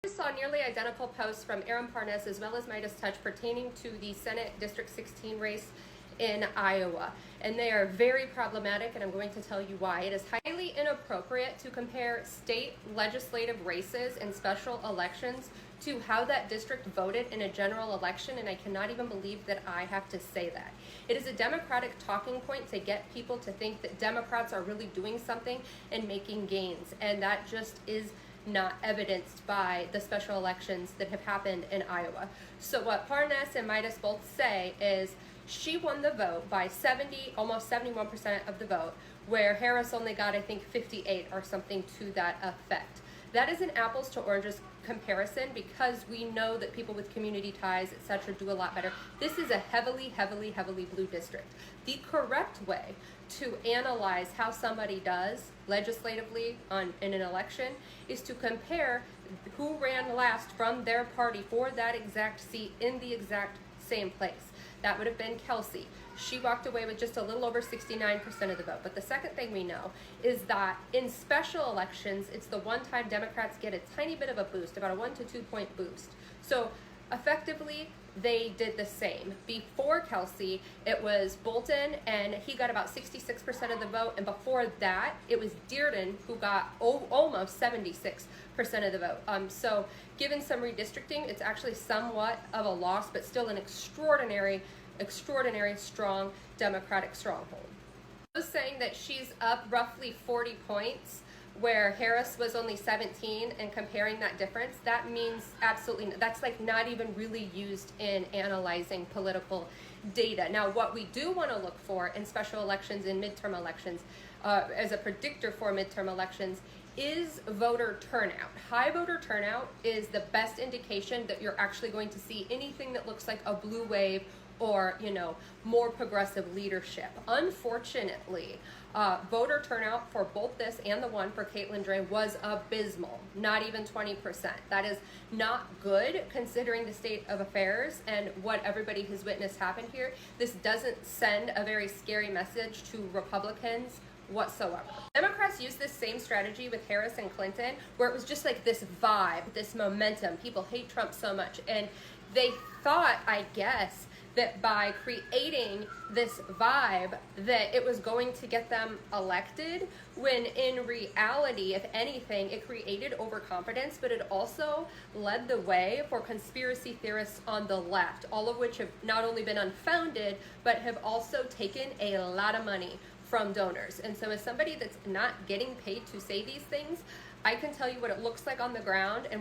I saw nearly identical posts from Aaron Parnas as well as Midas Touch pertaining to the Senate District 16 race in Iowa, and they are very problematic, and I'm going to tell you why. It is highly inappropriate to compare state legislative races and special elections to how that district voted in a general election, and I cannot even believe that I have to say that. It is a Democratic talking point to get people to think that Democrats are really doing something and making gains, and that just is not evidenced by the special elections that have happened in Iowa. So what Parnas and Midas both say is she won the vote by 70, almost 71% of the vote, where Harris only got, I think, 58 or something to that effect. That is an apples to oranges comparison because we know that people with community ties, etc., do a lot better. This is a heavily blue district. The correct way to analyze how somebody does legislatively in an election is to compare who ran last from their party for that exact seat in the exact same place. That would have been Kelsey. She walked away with just a little over 69% of the vote. But the second thing we know is that in special elections, it's the one time Democrats get a tiny bit of a boost, about a 1 to 2 point boost. So effectively, they did the same. Before Kelsey, it was Bolton, and he got about 66% of the vote. And before that, it was Dearden, who got almost 76% of the vote. So given some redistricting, it's actually somewhat of a loss, but still an extraordinary strong Democratic stronghold. I was saying that she's up roughly 40 points where Harris was only 17, and comparing that difference, that means absolutely, that's like not even really used in analyzing political data. Now, what we do want to look for in special elections and midterm elections, as a predictor for midterm elections, is voter turnout. High voter turnout is the best indication that you're actually going to see anything that looks like a blue wave or, more progressive leadership. Unfortunately, voter turnout for both this and the one for Caitlin Dray was abysmal, not even 20%. That is not good considering the state of affairs and what everybody has witnessed happen here. This doesn't send a very scary message to Republicans whatsoever. Democrats used this same strategy with Harris and Clinton, where it was just like this vibe, this momentum. People hate Trump so much, and they thought, I guess, that by creating this vibe that it was going to get them elected, when in reality, if anything, it created overconfidence, but it also led the way for conspiracy theorists on the left, all of which have not only been unfounded, but have also taken a lot of money from donors. And so as somebody that's not getting paid to say these things, I can tell you what it looks like on the ground and